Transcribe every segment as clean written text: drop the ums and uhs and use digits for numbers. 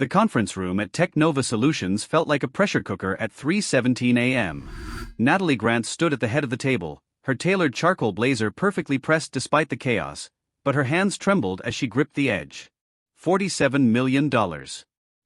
The conference room at TechNova Solutions felt like a pressure cooker at 3:17 a.m. Natalie Grant stood at the head of the table, her tailored charcoal blazer perfectly pressed despite the chaos, but her hands trembled as she gripped the edge. $47 million.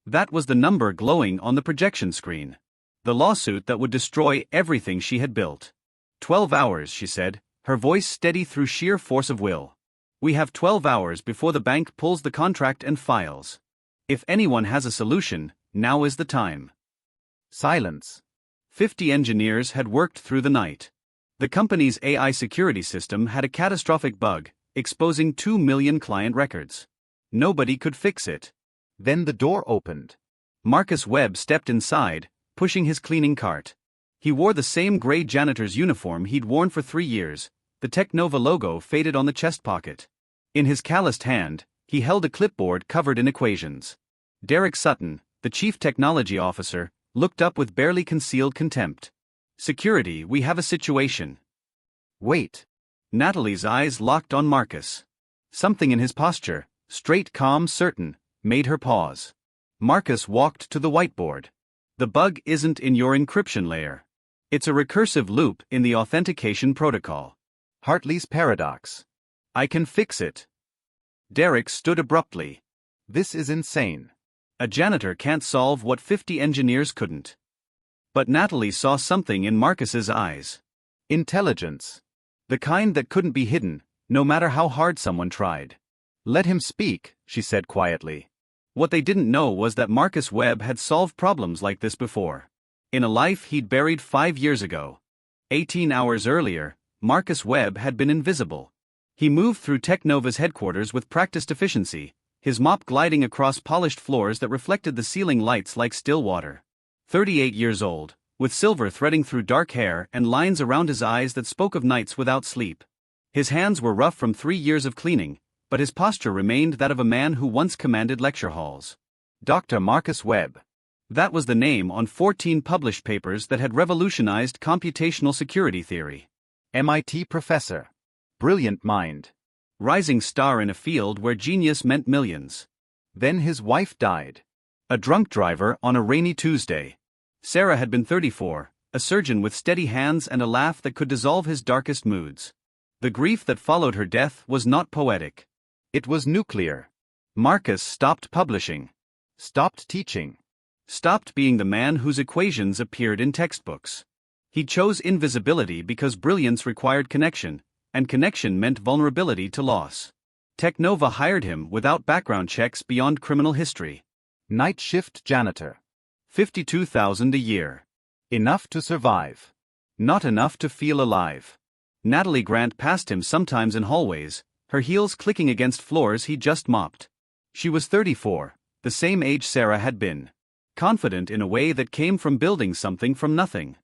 That was the number glowing on the projection screen. The lawsuit that would destroy everything she had built. 12 hours, she said, her voice steady through sheer force of will. We have 12 hours before the bank pulls the contract and files. If anyone has a solution, now is the time. Silence. 50 engineers had worked through the night. The company's AI security system had a catastrophic bug, exposing 2 million client records. Nobody could fix it. Then the door opened. Marcus Webb stepped inside, pushing his cleaning cart. He wore the same gray janitor's uniform he'd worn for 3 years, the TechNova logo faded on the chest pocket. In his calloused hand, he held a clipboard covered in equations. Derek Sutton, the chief technology officer, looked up with barely concealed contempt. Security, we have a situation. Wait. Natalie's eyes locked on Marcus. Something in his posture, straight, calm, certain, made her pause. Marcus walked to the whiteboard. The bug isn't in your encryption layer. It's a recursive loop in the authentication protocol. Hartley's paradox. I can fix it. Derek stood abruptly. This is insane. A janitor can't solve what 50 engineers couldn't. But Natalie saw something in Marcus's eyes. Intelligence. The kind that couldn't be hidden, no matter how hard someone tried. Let him speak, she said quietly. What they didn't know was that Marcus Webb had solved problems like this before. In a life he'd buried 5 years ago. 18 hours earlier, Marcus Webb had been invisible. He moved through TechNova's headquarters with practiced efficiency, his mop gliding across polished floors that reflected the ceiling lights like still water. 38 years old, with silver threading through dark hair and lines around his eyes that spoke of nights without sleep. His hands were rough from 3 years of cleaning, but his posture remained that of a man who once commanded lecture halls. Dr. Marcus Webb. That was the name on 14 published papers that had revolutionized computational security theory. MIT professor. Brilliant mind. Rising star in a field where genius meant millions. Then his wife died. A drunk driver on a rainy Tuesday. Sarah had been 34, a surgeon with steady hands and a laugh that could dissolve his darkest moods. The grief that followed her death was not poetic. It was nuclear. Marcus stopped publishing. Stopped teaching. Stopped being the man whose equations appeared in textbooks. He chose invisibility because brilliance required connection, and connection meant vulnerability to loss. TechNova hired him without background checks beyond criminal history. Night shift janitor. $52,000 a year. Enough to survive. Not enough to feel alive. Natalie Grant passed him sometimes in hallways, her heels clicking against floors he just mopped. She was 34, the same age Sarah had been. Confident in a way that came from building something from nothing.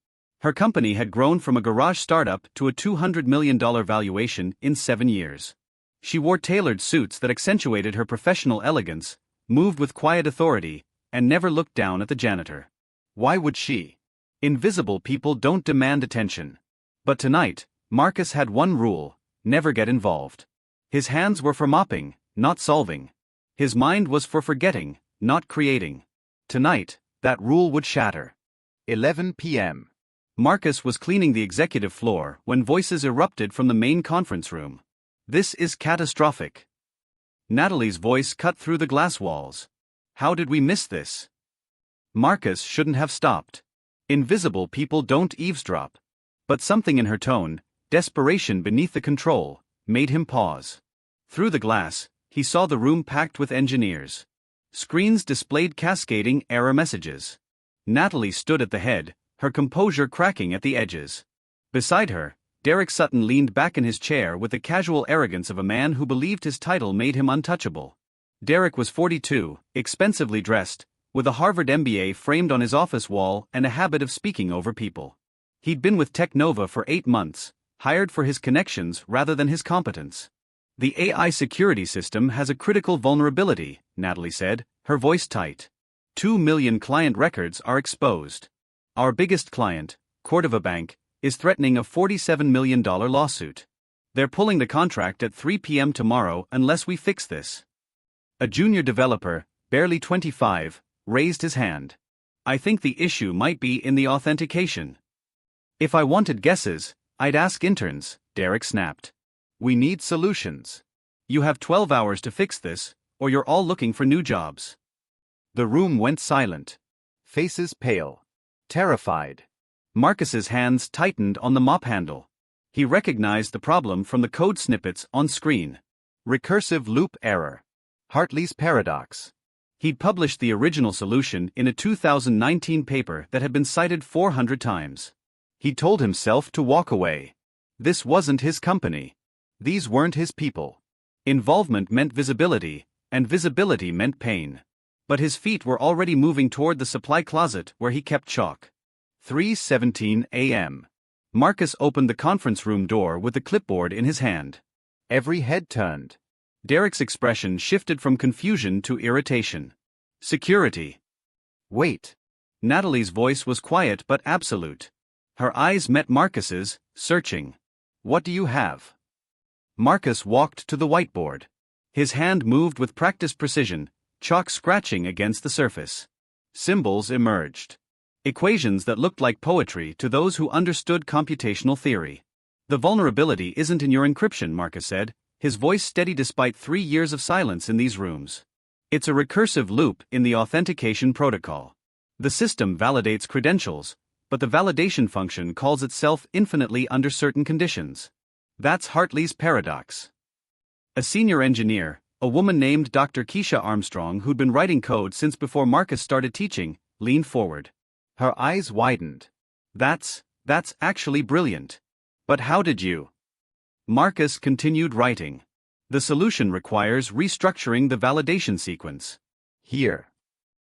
Her company had grown from a garage startup to a $200 million valuation in 7 years. She wore tailored suits that accentuated her professional elegance, moved with quiet authority, and never looked down at the janitor. Why would she? Invisible people don't demand attention. But tonight, Marcus had one rule: never get involved. His hands were for mopping, not solving. His mind was for forgetting, not creating. Tonight, that rule would shatter. 11 p.m. Marcus was cleaning the executive floor when voices erupted from the main conference room. This is catastrophic. Natalie's voice cut through the glass walls. How did we miss this? Marcus shouldn't have stopped. Invisible people don't eavesdrop. But something in her tone, desperation beneath the control, made him pause. Through the glass, he saw the room packed with engineers. Screens displayed cascading error messages. Natalie stood at the head, her composure cracking at the edges. Beside her, Derek Sutton leaned back in his chair with the casual arrogance of a man who believed his title made him untouchable. Derek was 42, expensively dressed, with a Harvard MBA framed on his office wall and a habit of speaking over people. He'd been with TechNova for 8 months, hired for his connections rather than his competence. The AI security system has a critical vulnerability, Natalie said, her voice tight. 2 million client records are exposed. Our biggest client, Cordova Bank, is threatening a $47 million lawsuit. They're pulling the contract at 3 p.m. tomorrow unless we fix this. A junior developer, barely 25, raised his hand. I think the issue might be in the authentication. If I wanted guesses, I'd ask interns, Derek snapped. We need solutions. You have 12 hours to fix this, or you're all looking for new jobs. The room went silent. Faces pale. Terrified. Marcus's hands tightened on the mop handle. He recognized the problem from the code snippets on screen. Recursive loop error. Hartley's paradox. He'd published the original solution in a 2019 paper that had been cited 400 times. He told himself to walk away. This wasn't his company. These weren't his people. Involvement meant visibility, and visibility meant pain. But his feet were already moving toward the supply closet where he kept chalk. 3:17 a.m. Marcus opened the conference room door with the clipboard in his hand. Every head turned. Derek's expression shifted from confusion to irritation. Security. Wait. Natalie's voice was quiet but absolute. Her eyes met Marcus's, searching. What do you have? Marcus walked to the whiteboard. His hand moved with practiced precision, chalk scratching against the surface. Symbols emerged. Equations that looked like poetry to those who understood computational theory. The vulnerability isn't in your encryption, Marcus said, his voice steady despite 3 years of silence in these rooms. It's a recursive loop in the authentication protocol. The system validates credentials, but the validation function calls itself infinitely under certain conditions. That's Hartley's paradox. A senior engineer, a woman named Dr. Keisha Armstrong who'd been writing code since before Marcus started teaching, leaned forward. Her eyes widened. That's actually brilliant. But how did you? Marcus continued writing. The solution requires restructuring the validation sequence. Here.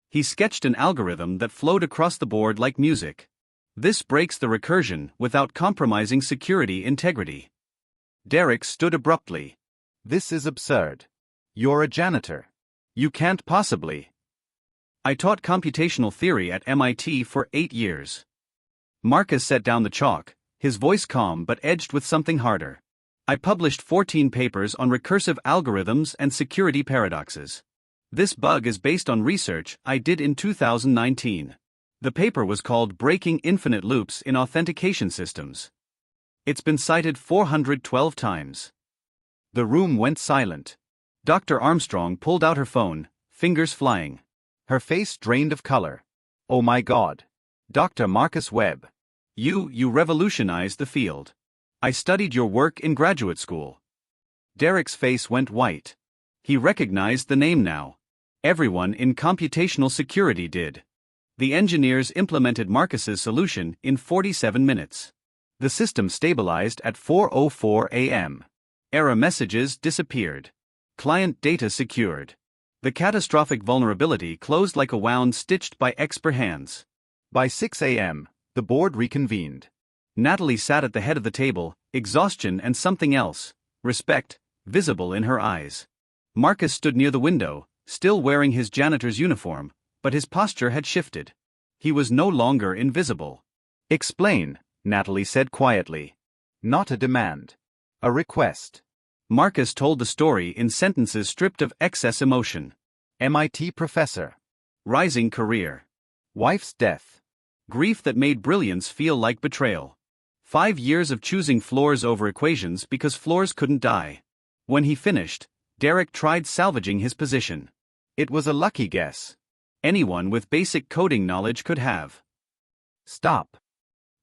He sketched an algorithm that flowed across the board like music. This breaks the recursion without compromising security integrity. Derek stood abruptly. This is absurd. You're a janitor. You can't possibly. I taught computational theory at MIT for 8 years. Marcus set down the chalk, his voice calm but edged with something harder. I published 14 papers on recursive algorithms and security paradoxes. This bug is based on research I did in 2019. The paper was called Breaking Infinite Loops in Authentication Systems. It's been cited 412 times. The room went silent. Dr. Armstrong pulled out her phone, fingers flying. Her face drained of color. Oh my God. Dr. Marcus Webb. You revolutionized the field. I studied your work in graduate school. Derek's face went white. He recognized the name now. Everyone in computational security did. The engineers implemented Marcus's solution in 47 minutes. The system stabilized at 4:04 a.m. Error messages disappeared. Client data secured. The catastrophic vulnerability closed like a wound stitched by expert hands. By 6 a.m., the board reconvened. Natalie sat at the head of the table, exhaustion and something else, respect, visible in her eyes. Marcus stood near the window, still wearing his janitor's uniform, but his posture had shifted. He was no longer invisible. Explain, Natalie said quietly. Not a demand. A request. Marcus told the story in sentences stripped of excess emotion. MIT professor. Rising career. Wife's death. Grief that made brilliance feel like betrayal. 5 years of choosing floors over equations because floors couldn't die. When he finished, Derek tried salvaging his position. It was a lucky guess. Anyone with basic coding knowledge could have. Stop.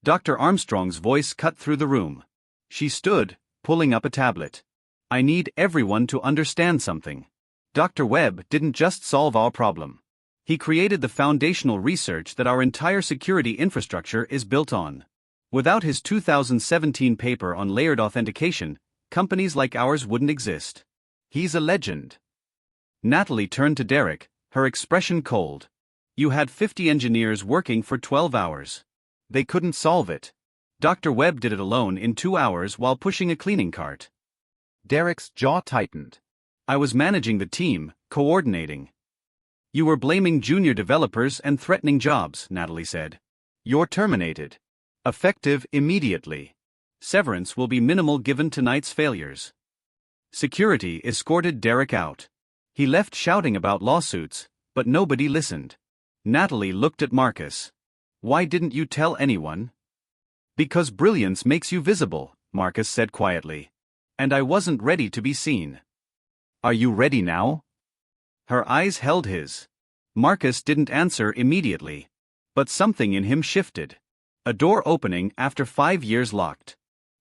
Dr. Armstrong's voice cut through the room. She stood, pulling up a tablet. I need everyone to understand something. Dr. Webb didn't just solve our problem. He created the foundational research that our entire security infrastructure is built on. Without his 2017 paper on layered authentication, companies like ours wouldn't exist. He's a legend. Natalie turned to Derek, her expression cold. You had 50 engineers working for 12 hours. They couldn't solve it. Dr. Webb did it alone in 2 hours while pushing a cleaning cart. Derek's jaw tightened. I was managing the team, coordinating. You were blaming junior developers and threatening jobs, Natalie said. You're terminated. Effective immediately. Severance will be minimal given tonight's failures. Security escorted Derek out. He left shouting about lawsuits, But nobody listened. Natalie looked at Marcus. "Why didn't you tell anyone?" "Because brilliance makes you visible," Marcus said quietly. "And I wasn't ready to be seen." "Are you ready now?" Her eyes held his. Marcus didn't answer immediately. But something in him shifted. A door opening after 5 years locked.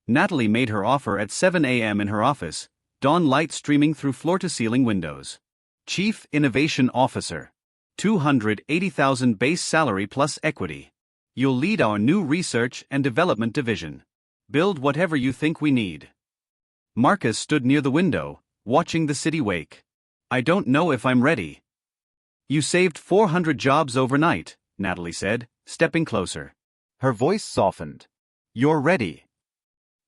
Natalie made her offer at 7 a.m. in her office, dawn light streaming through floor-to-ceiling windows. Chief Innovation Officer. 280,000 base salary plus equity. You'll lead our new research and development division. Build whatever you think we need. Marcus stood near the window, watching the city wake. "I don't know if I'm ready." "You saved 400 jobs overnight," Natalie said, stepping closer. Her voice softened. "You're ready."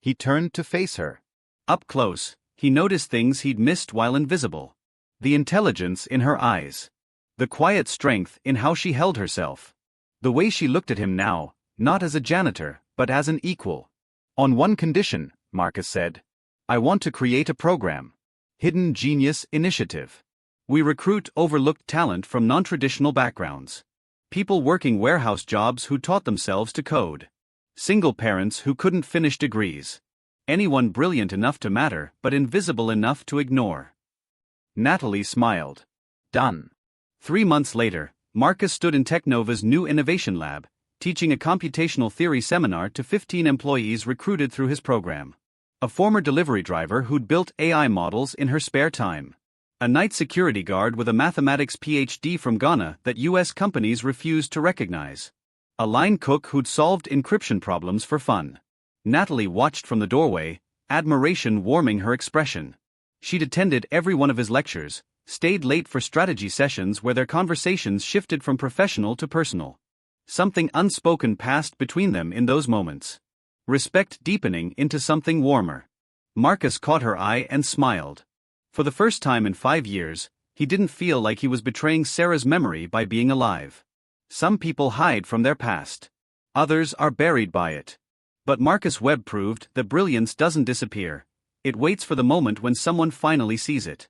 He turned to face her. Up close, he noticed things he'd missed while invisible. The intelligence in her eyes. The quiet strength in how she held herself. The way she looked at him now, not as a janitor, but as an equal. "On one condition," Marcus said. "I want to create a program. Hidden Genius Initiative. We recruit overlooked talent from non-traditional backgrounds. People working warehouse jobs who taught themselves to code. Single parents who couldn't finish degrees. Anyone brilliant enough to matter but invisible enough to ignore." Natalie smiled. Done. 3 months later, Marcus stood in TechNova's new innovation lab, teaching a computational theory seminar to 15 employees recruited through his program. A former delivery driver who'd built AI models in her spare time. A night security guard with a mathematics PhD from Ghana that US companies refused to recognize. A line cook who'd solved encryption problems for fun. Natalie watched from the doorway, admiration warming her expression. She'd attended every one of his lectures, stayed late for strategy sessions where their conversations shifted from professional to personal. Something unspoken passed between them in those moments. Respect deepening into something warmer. Marcus caught her eye and smiled. For the first time in 5 years, he didn't feel like he was betraying Sarah's memory by being alive. Some people hide from their past. Others are buried by it. But Marcus Webb proved that brilliance doesn't disappear. It waits for the moment when someone finally sees it.